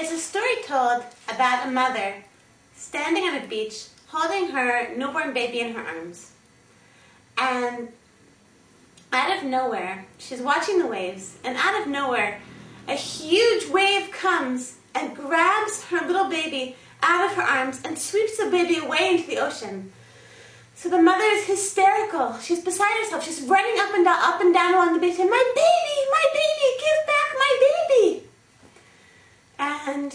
There's a story told about a mother standing on a beach holding her newborn baby in her arms. And out of nowhere, she's watching the waves, and out of nowhere, a huge wave comes and grabs her little baby out of her arms and sweeps the baby away into the ocean. So the mother is hysterical. She's beside herself. She's running up and down along the beach saying, my baby, give back my baby. And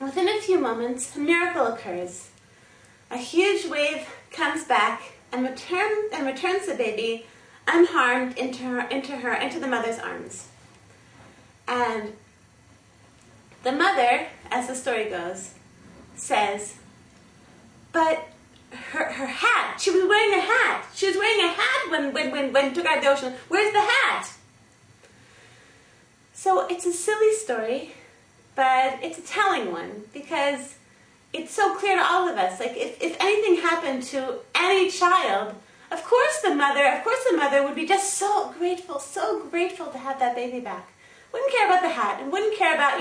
within a few moments, a miracle occurs. A huge wave comes back and returns the baby unharmed into the mother's arms. And the mother, as the story goes, says, but her hat, she was wearing a hat. She was wearing a hat when took her out of the ocean. Where's the hat? So it's a silly story, but it's a telling one because it's so clear to all of us. Like if anything happened to any child, of course the mother would be just so grateful to have that baby back. Wouldn't care about the hat and wouldn't care about,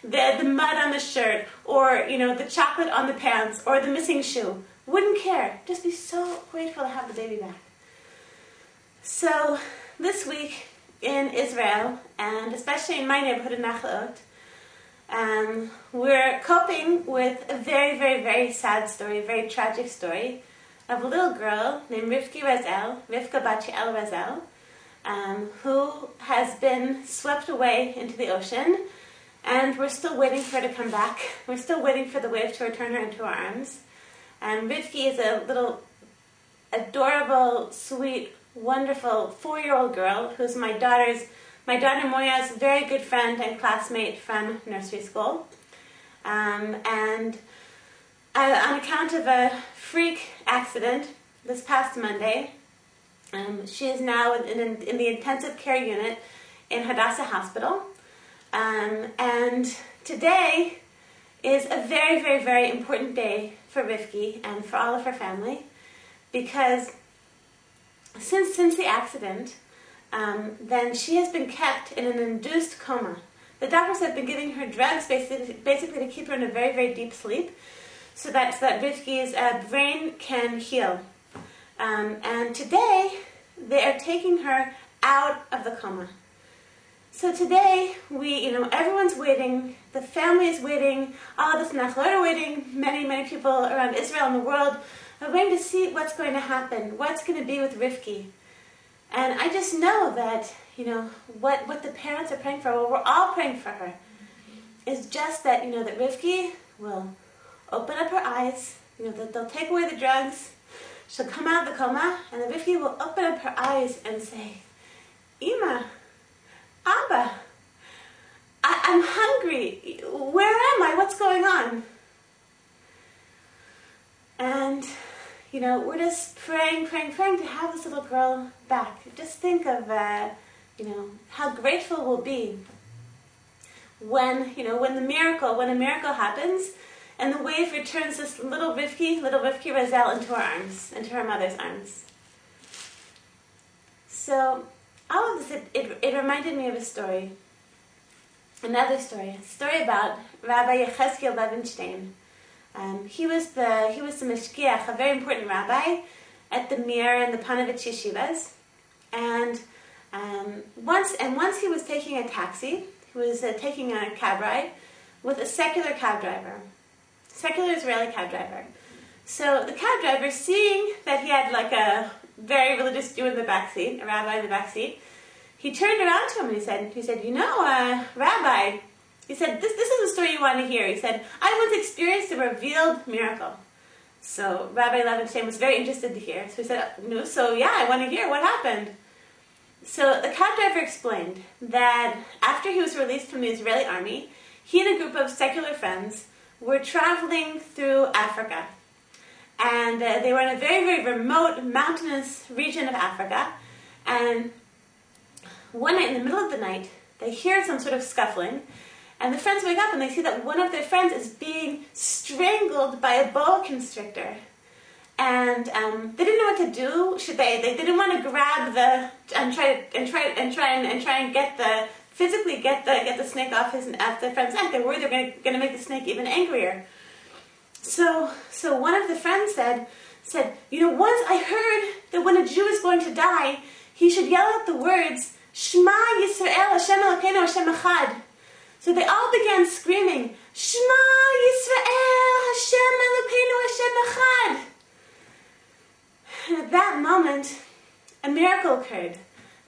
the mud on the shirt or, the chocolate on the pants or the missing shoe. Wouldn't care. Just be so grateful to have the baby back. So this week in Israel, and especially in my neighborhood in Nachlaot, we're coping with a very, very, very sad story, a very tragic story of a little girl named Rivka bat Yael, who has been swept away into the ocean, and we're still waiting for her to come back. We're still waiting for the wave to return her into our arms. And Rivka is a little adorable, sweet, wonderful 4-year-old girl who's my daughter Moya's very good friend and classmate from nursery school. And on account of a freak accident this past Monday, she is now in the intensive care unit in Hadassah Hospital. And today is a very, very, very important day for Rivka and for all of her family, because since the accident, then she has been kept in an induced coma. The doctors have been giving her drugs basically to keep her in a very, very deep sleep, so that Rivka's brain can heal. And today they are taking her out of the coma. So today, everyone's waiting, the family is waiting, all of us in Nachlaot are waiting, many, many people around Israel and the world are waiting to see what's going to happen, what's going to be with Rivka. And I just know that, what the parents are praying for, what we're all praying for her, is just that, that Rivka will open up her eyes, that they'll take away the drugs, she'll come out of the coma, and that Rivka will open up her eyes and say, Ima, Abba, I'm hungry. Where am I? What's going on? And, we're just praying to have this little girl back. Just think of, how grateful we'll be when a miracle happens and the wave returns this little Rivka Razel into her arms, into her mother's arms. So, all of this, it reminded me of a story. Another story. A story about Rabbi Yechezkel Levenstein. He was the mishkiach, a very important rabbi at the Mir and the Panovich yeshivas. And once he was taking a taxi. He was taking a cab ride with a secular Israeli cab driver. So the cab driver, seeing that he had like a very religious Jew in the backseat, a rabbi in the backseat, he turned around to him and he said, Rabbi, he said, this is the story you want to hear. He said, I once experienced a revealed miracle. So Rabbi Levenstein was very interested to hear. So he said, no, so yeah, I want to hear. What happened? So the cab driver explained that after he was released from the Israeli army, he and a group of secular friends were traveling through Africa. And they were in a very, very remote, mountainous region of Africa. And one night, in the middle of the night, they hear some sort of scuffling. And the friends wake up and they see that one of their friends is being strangled by a boa constrictor. And they didn't know what to do. They didn't want to grab and try and get physically get the snake off the friend's neck. They were worried they were going to make the snake even angrier. So one of the friends said, once I heard that when a Jew is going to die, he should yell out the words, Shema Yisrael Hashem Elokeinu Hashem Echad. So they all began screaming, Shema Yisrael Hashem Elokeinu Hashem Echad. And at that moment, a miracle occurred.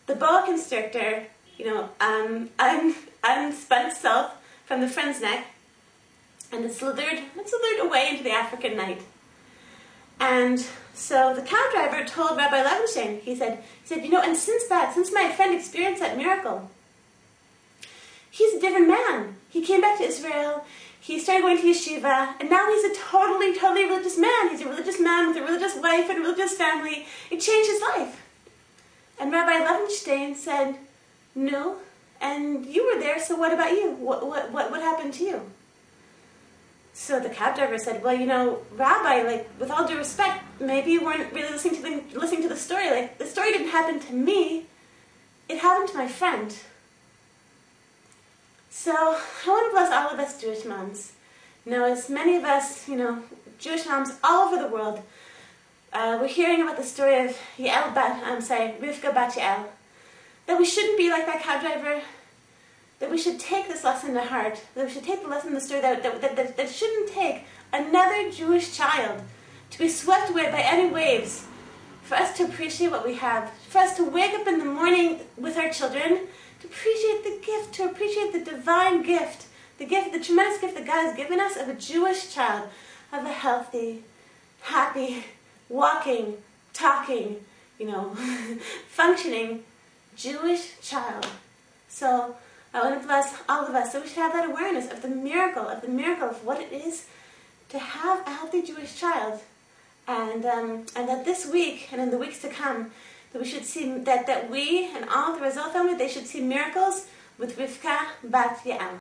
The boa constrictor, unspun itself from the friend's neck, and it slithered away into the African night. And so the cab driver told Rabbi Levenstein, he said, and since my friend experienced that miracle, he's a different man. He came back to Israel, he started going to yeshiva, and now he's a totally religious man. He's a religious man with a religious wife and a religious family. It changed his life. And Rabbi Levenstein said, no, and you were there, so what about you? What happened to you? So the cab driver said, well, Rabbi, with all due respect, maybe you weren't really listening to the story. The story didn't happen to me. It happened to my friend. So I want to bless all of us Jewish moms. As many of us, Jewish moms all over the world, we're hearing about the story of Rivka bat Yael. That we shouldn't be like that cab driver. That we should take this lesson to heart. That we should take the lesson in the story that shouldn't take another Jewish child to be swept away by any waves, for us to appreciate what we have, for us to wake up in the morning with our children, to appreciate the gift, to appreciate the divine gift, the tremendous gift that God has given us of a Jewish child, of a healthy, happy, walking, talking, functioning Jewish child. So I want to bless all of us, so we should have that awareness of the miracle of what it is to have a healthy Jewish child, and that this week and in the weeks to come, that we should see that we and all of the Razal family, they should see miracles with Rivka bat Yael.